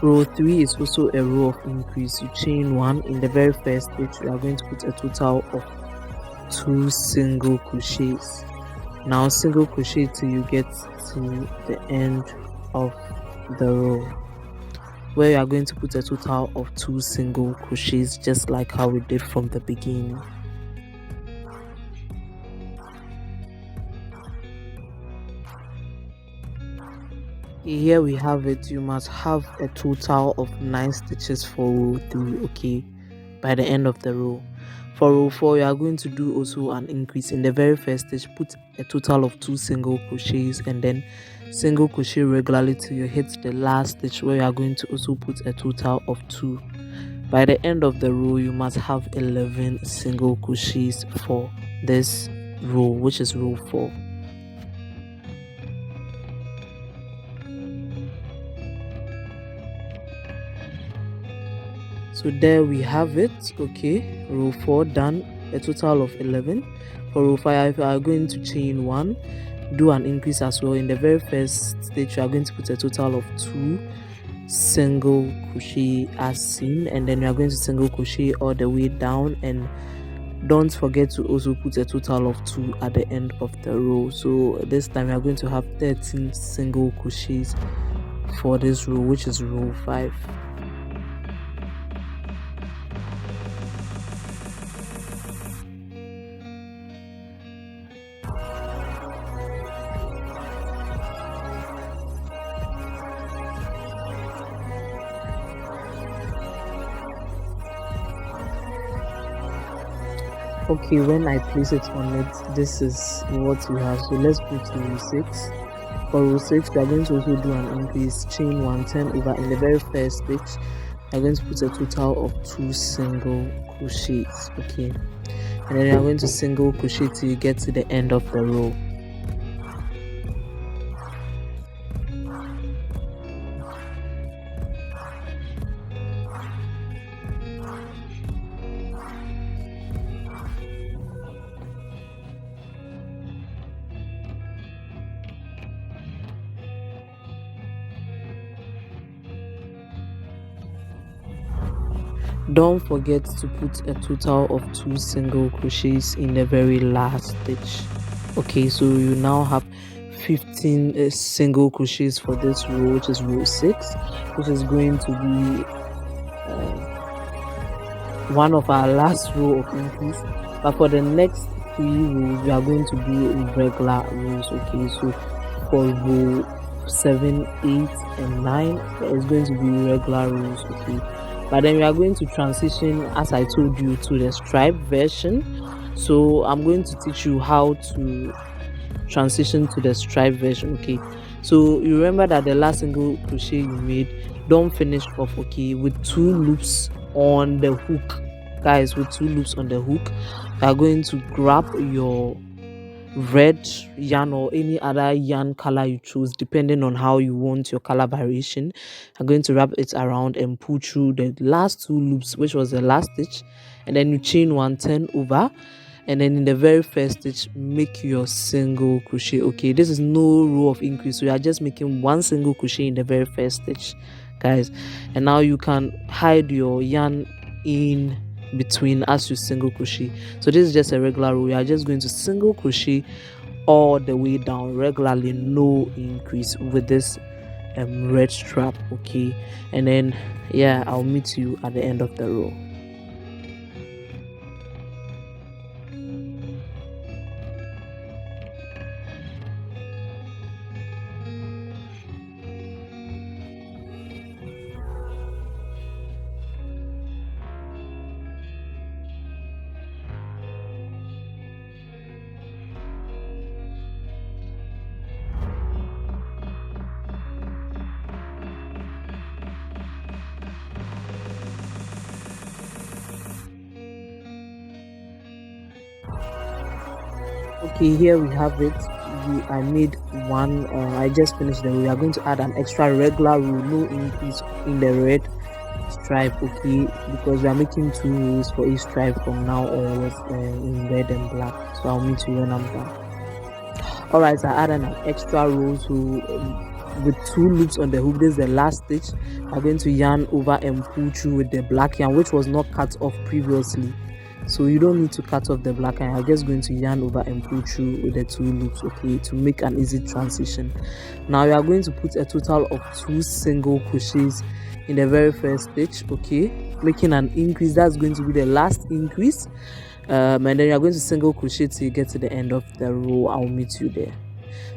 S1: Row 3 is also a row of increase. You chain 1. In the very first stitch, you are going to put a total of 2 single crochets. Now single crochet till you get to the end of the row, where you are going to put a total of 2 single crochets, just like how we did from the beginning. Here we have it. You must have a total of 9 stitches for row 3, okay, by the end of the row. For row 4, you are going to do also an increase. In the very first stitch, put a total of 2 single crochets and then single crochet regularly till you hit the last stitch, where you are going to also put a total of 2. By the end of the row, you must have 11 single crochets for this row, which is row 4. So there we have it. Okay, row 4 done, a total of 11. For row 5, you are going to chain 1, do an increase as well. In the very first stitch, you are going to put a total of 2 single crochet as seen, and then you are going to single crochet all the way down, and don't forget to also put a total of 2 at the end of the row. So this time we are going to have 13 single crochets for this row, which is row 5. Okay, when I place it on it, this is what we have. So let's go to row 6. For row 6, we are going to also do an increase, chain 1, turn over. In the very first stitch, we are going to put a total of 2 single crochets, okay, and then we are going to single crochet till you get to the end of the row. Don't forget to put a total of 2 single crochets in the very last stitch. Okay, so you now have 15 single crochets for this row, which is row 6, which is going to be one of our last row of increase. But for the next 3 rows, we are going to do regular rows. Okay, so for row 7, 8, and 9, it's going to be regular rows. Okay, but then we are going to transition, as I told you, to the stripe version. So I'm going to teach you how to transition to the stripe version. Okay, so you remember that the last single crochet you made, don't finish off, okay, with 2 loops on the hook. Guys, with 2 loops on the hook, you are going to grab your red yarn or any other yarn color you choose, depending on how you want your color variation. I'm going to wrap it around and pull through the last 2 loops, which was the last stitch, and then you chain 1, turn over, and then in the very first stitch make your single crochet. Okay, this is no row of increase, so you are just making 1 single crochet in the very first stitch, guys. And now you can hide your yarn in between as you single crochet. So this is just a regular row. You are just going to single crochet all the way down regularly, no increase, with this red strap. Okay, and then yeah, I'll meet you at the end of the row. Okay, here we have it. I made one. I just finished the row. We are going to add an extra regular row, no increase, in the red stripe. Okay, because we are making 2 rows for each stripe from now onwards, in red and black. So I'll meet you when I'm done. All right, so I added an extra row, so with 2 loops on the hook. This is the last stitch. I'm going to yarn over and pull through with the black yarn, which was not cut off previously. So you don't need to cut off the black yarn. I'm just going to yarn over and pull through with the 2 loops, okay, to make an easy transition. Now you are going to put a total of 2 single crochets in the very first stitch, okay, making an increase. That's going to be the last increase, and then you are going to single crochet till you get to the end of the row. I'll meet you there.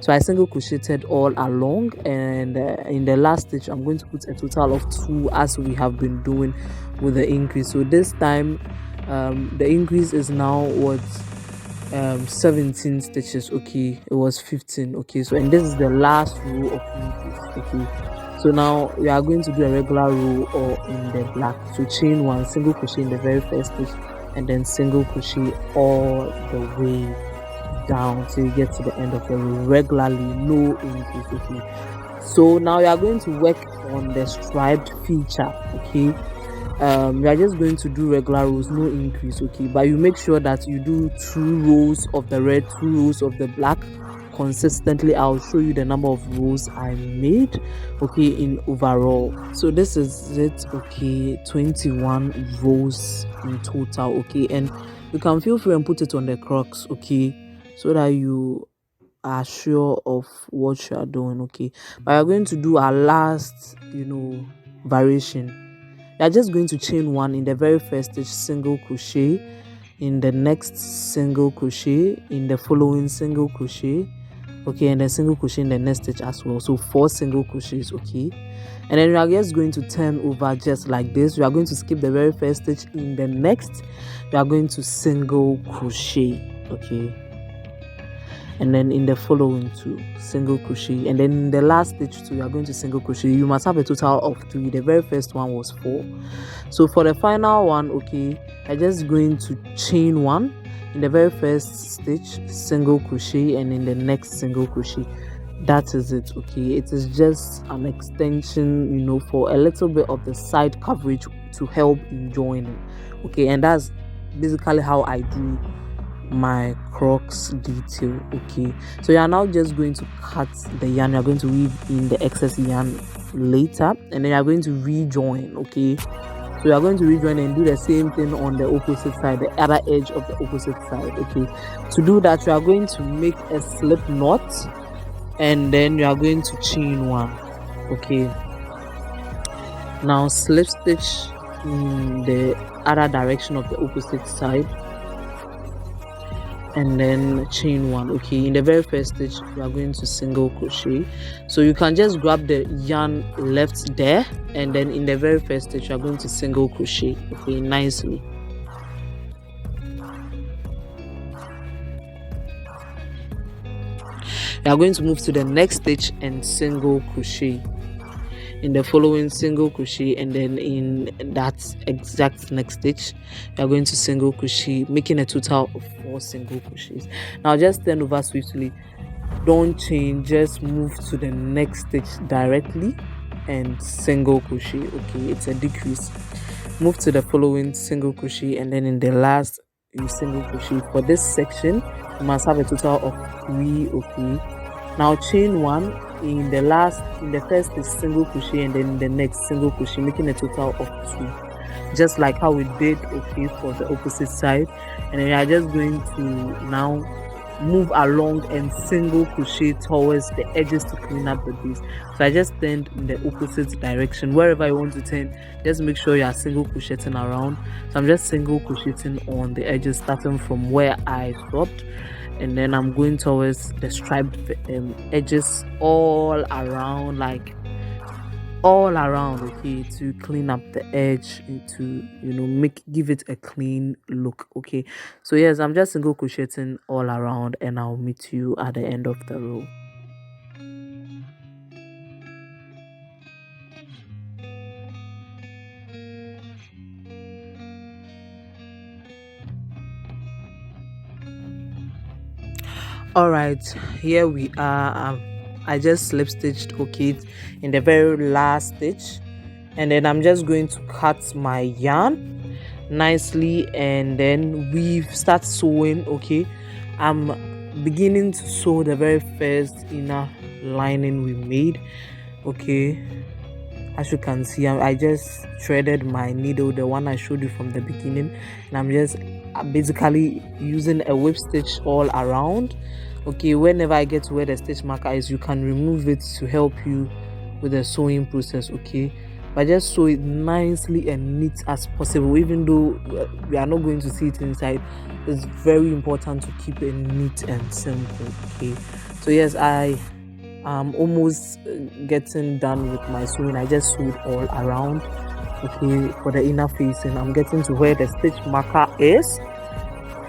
S1: So I single crocheted all along, and in the last stitch I'm going to put a total of 2, as we have been doing with the increase. So this time the increase is now what, 17 stitches. Okay, it was 15. Okay, so and this is the last row of increase. Okay, so now we are going to do a regular row or in the black. So chain 1, single crochet in the very first stitch, and then single crochet all the way down till you get to the end of the row regularly, no increase. Okay, so now you are going to work on the striped feature. Okay, we are just going to do regular rows, no increase. Okay, but you make sure that you do 2 rows of the red, 2 rows of the black consistently. I'll show you the number of rows I made, okay, in overall. So this is it. Okay, 21 rows in total. Okay, and you can feel free and put it on the Crocs, okay, so that you are sure of what you are doing. Okay, but we're going to do our last, variation. You are just going to chain 1 in the very first stitch, single crochet, in the next single crochet, in the following single crochet, okay, and then single crochet in the next stitch as well. So 4 single crochets, okay, and then we are just going to turn over just like this. We are going to skip the very first stitch. In the next, we are going to single crochet, okay, and then in the following 2 single crochet, and then in the last stitch 2 you are going to single crochet. You must have a total of 3. The very first one was 4. So for the final one, okay, I'm just going to chain 1 in the very first stitch, single crochet, and in the next single crochet. That is it, okay. It is just an extension, you know, for a little bit of the side coverage to help in joining, okay. And that's basically how I do my Crocs detail, okay. So you are now just going to cut the yarn. You are going to weave in the excess yarn later, and then you are going to rejoin, okay. So you are going to rejoin and do the same thing on the opposite side, the other edge of the opposite side, okay. To do that, you are going to make a slip knot, and then you are going to chain 1, okay. Now slip stitch in the other direction of the opposite side, and then chain 1, okay. In the very first stitch we are going to single crochet. So you can just grab the yarn left there, and then in the very first stitch you are going to single crochet, okay, nicely. You are going to move to the next stitch and single crochet. In the following, single crochet, and then in that exact next stitch you are going to single crochet, making a total of 4 single crochets. Now just turn over swiftly, don't change, just move to the next stitch directly and single crochet, okay. It's a decrease. Move to the following, single crochet, and then in the last you single crochet. For this section you must have a total of 3, okay. Now chain 1 in the first is single crochet, and then in the next single crochet, making a total of 2, just like how we did, okay, for the opposite side. And then we are just going to now move along and single crochet towards the edges to clean up the base. So I just turned in the opposite direction. Wherever you want to turn, just make sure you are single crocheting around. So I'm just single crocheting on the edges, starting from where I stopped, and then I'm going towards the striped edges all around, like all around, okay, to clean up the edge, to, you know, give it a clean look, okay. So yes, I'm just single crocheting all around, and I'll meet you at the end of the row. All right, here we are. I just slip stitched, okay, in the very last stitch, and then I'm just going to cut my yarn nicely, and then we start sewing, okay. I'm beginning to sew the very first inner lining we made, okay. As you can see, I just threaded my needle, the one I showed you from the beginning, and I'm just basically using a whip stitch all around, okay. Whenever I get to where the stitch marker is, you can remove it to help you with the sewing process, okay. But just sew it nicely and neat as possible. Even though we are not going to see it inside, it's very important to keep it neat and simple, okay. So yes, I am almost getting done with my sewing. I just sewed all around, okay. For the inner facing, I'm getting to where the stitch marker is,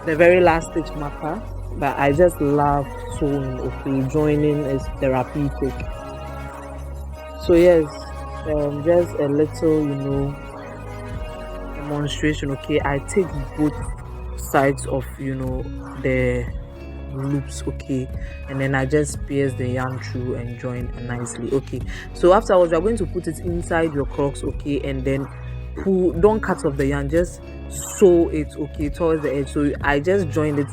S1: the very last stitch marker. But I just love sewing, okay. Joining is therapeutic. So yes, just a little, you know, demonstration, okay. I take both sides of, you know, the loops, okay, and then I just pierce the yarn through and join nicely, okay. So afterwards we are going to put it inside your Crocs, okay, and then don't cut off the yarn, just sew it, okay, towards the edge. So I just joined it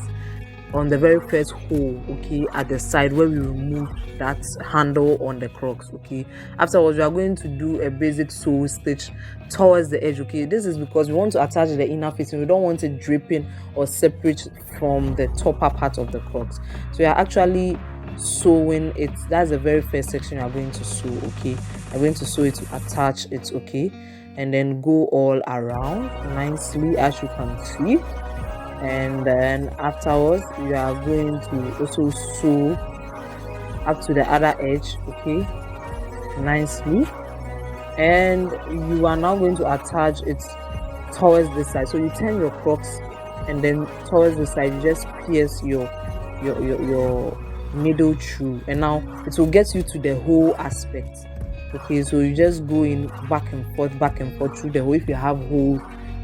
S1: on the very first hole, okay, at the side where we remove that handle on the Crocs, okay. Afterwards we are going to do a basic sew stitch towards the edge, okay. This is because we want to attach the inner facing. We don't want it dripping or separate from the topper part of the Crocs. So we are actually sewing it. That's the very first section you are going to sew, okay. I'm going to sew it to attach it, okay, and then go all around nicely, as you can see. And then afterwards we are going to also sew up to the other edge, okay, nicely. And you are now going to attach it towards this side. So you turn your Crocs and then towards the side you just pierce your needle through, and now it will get you to the whole aspect. Okay, so you just go in back and forth through the hole. If you have holes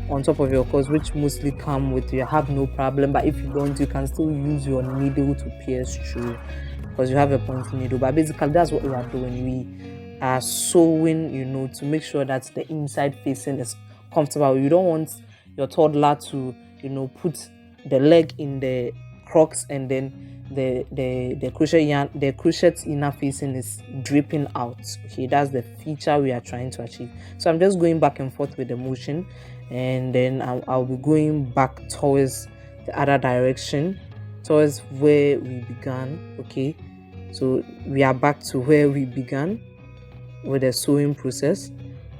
S1: on top of your Crocs, which mostly come with, you have no problem, but if you don't, you can still use your needle to pierce through because you have a pointy needle. But basically that's what we are doing. We are sewing, you know, to make sure that the inside facing is comfortable. You don't want your toddler to, you know, put the leg in the Crocs and then the crochet yarn, the crochet inner facing is dripping out. Okay, that's the feature we are trying to achieve. So I'm just going back and forth with the motion, and then I'll be going back towards the other direction, towards where we began. Okay, so we are back to where we began with the sewing process,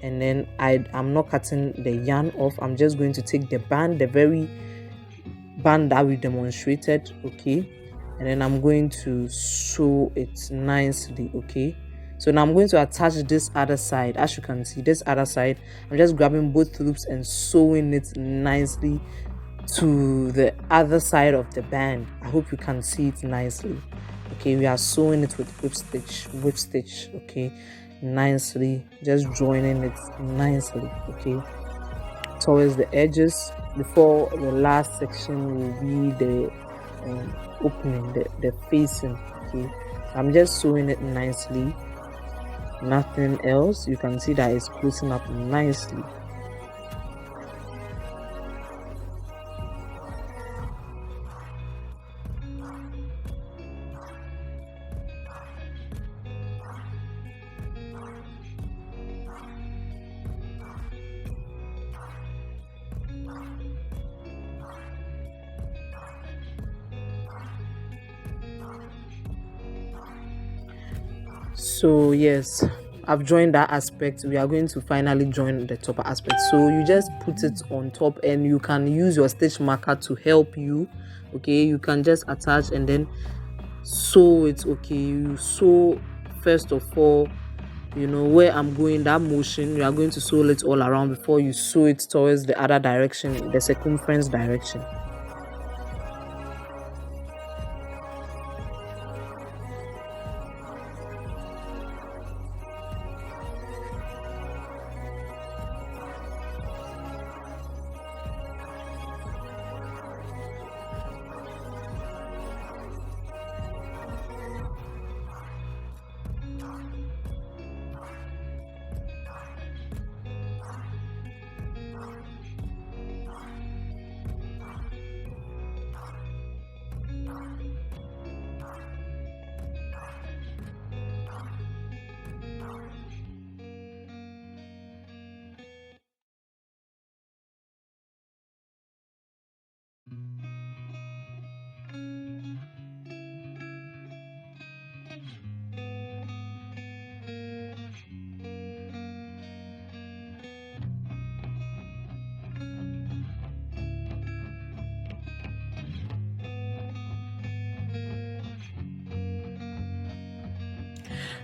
S1: and then I'm not cutting the yarn off. I'm just going to take the band, the very band that we demonstrated, okay, and then I'm going to sew it nicely. Okay, so now I'm going to attach this other side. As you can see, this other side, I'm just grabbing both loops and sewing it nicely to the other side of the band. I hope you can see it nicely. Okay, we are sewing it with whip stitch, okay, nicely, just joining it nicely, okay, towards the edges. Before the last section will be the opening, the facing. Okay, I'm just sewing it nicely, nothing else. You can see that it's closing up nicely. So yes, I've joined that aspect. We are going to finally join the top aspect. So you just put it on top, and you can use your stitch marker to help you. Okay, you can just attach and then sew it. Okay, you sew first of all, you know, where I'm going, that motion, you are going to sew it all around before you sew it towards the other direction, the circumference direction.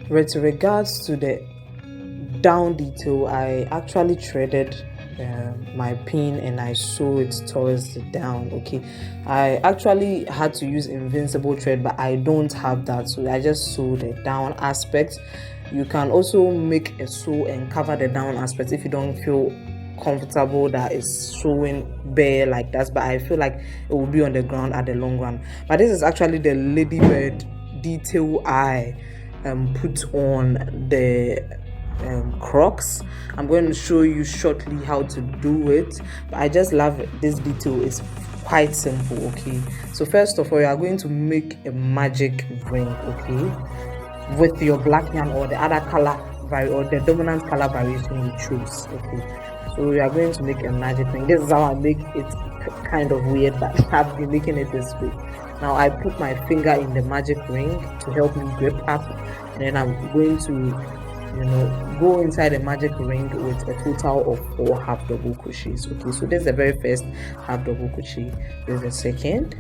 S1: With regards to the down detail, I actually threaded my pin and I sew it towards the down. Okay, I actually had to use invincible thread, but I don't have that, so I just sew the down aspect. You can also make a sew and cover the down aspect if you don't feel comfortable that is showing bare like that, but I feel like it will be on the ground at the long run. But this is actually the ladybird detail I put on the Crocs. I'm going to show you shortly how to do it, but I just love it. This detail is quite simple. Okay, so first of all, you are going to make a magic ring, okay, with your black yarn or the other color or the dominant color variation you choose. Okay, so we are going to make a magic ring. This is how I make it, kind of weird, but I've been making it this way. Now I put my finger in the magic ring to help me grip up, and then I'm going to, you know, go inside the magic ring with a total of 4 half double crochets. Okay, so this is the very first half double crochet. There's the second,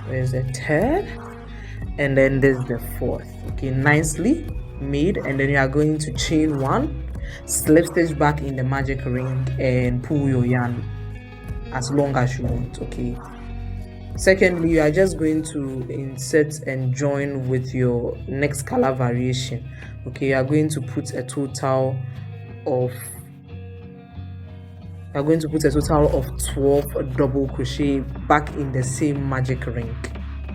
S1: there's the third, and then this is the fourth. Okay, nicely made. And then you are going to chain one, slip stitch back in the magic ring, and pull your yarn as long as you want. Okay, secondly, you are just going to insert and join with your next color variation. Okay, you are going to put a total of 12 double crochet back in the same magic ring.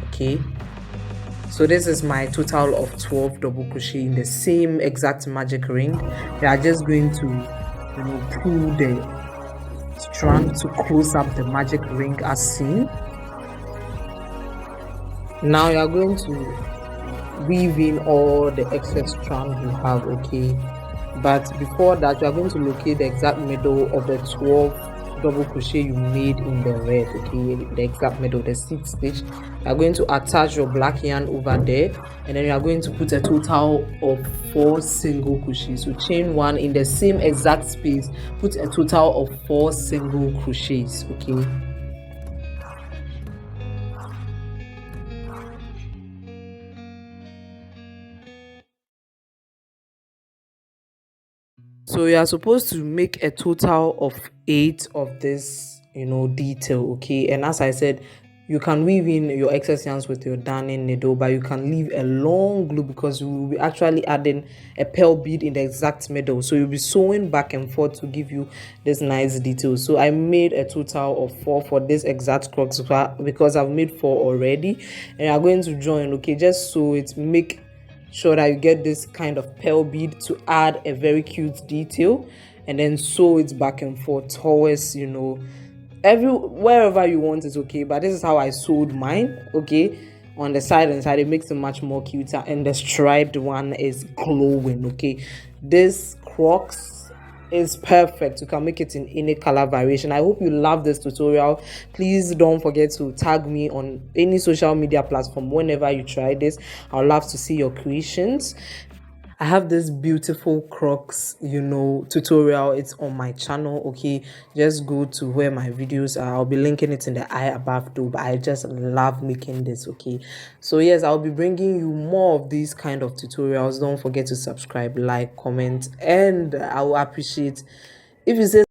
S1: Okay, so this is my total of 12 double crochet in the same exact magic ring. We are just going to pull the strand to close up the magic ring as seen. Now you are going to weave in all the excess strand you have. Okay, but before that, you are going to locate the exact middle of the 12 double crochet you made in the red. Okay, the exact middle, the 6th stitch. You are going to attach your black yarn over there, and then you are going to put a total of 4 single crochets. So chain one in the same exact space, put a total of 4 single crochets. Okay, so you are supposed to make a total of 8 of this detail. Okay, and as I said, you can weave in your excess yarns with your darning needle, but you can leave a long glue because you will be actually adding a pearl bead in the exact middle, so you'll be sewing back and forth to give you this nice detail. So I made a total of 4 for this exact Crocs because I've made 4 already, and I'm going to join. Okay, just so it make sure that you get this kind of pearl bead to add a very cute detail, and then sew it back and forth towards wherever you want it. Okay, but this is how I sewed mine. Okay, on the side and side it makes it much more cuter, and the striped one is glowing. Okay, this Crocs is perfect. You can make it in any color variation. I hope you love this tutorial. Please don't forget to tag me on any social media platform whenever you try this. I'd love to see your creations. I have this beautiful Crocs tutorial. It's on my channel. Okay, just go to where my videos are. I'll be linking it in the eye above too, but I just love making this. Okay, so yes, I'll be bringing you more of these kind of tutorials. Don't forget to subscribe, like, comment, and I will appreciate if you say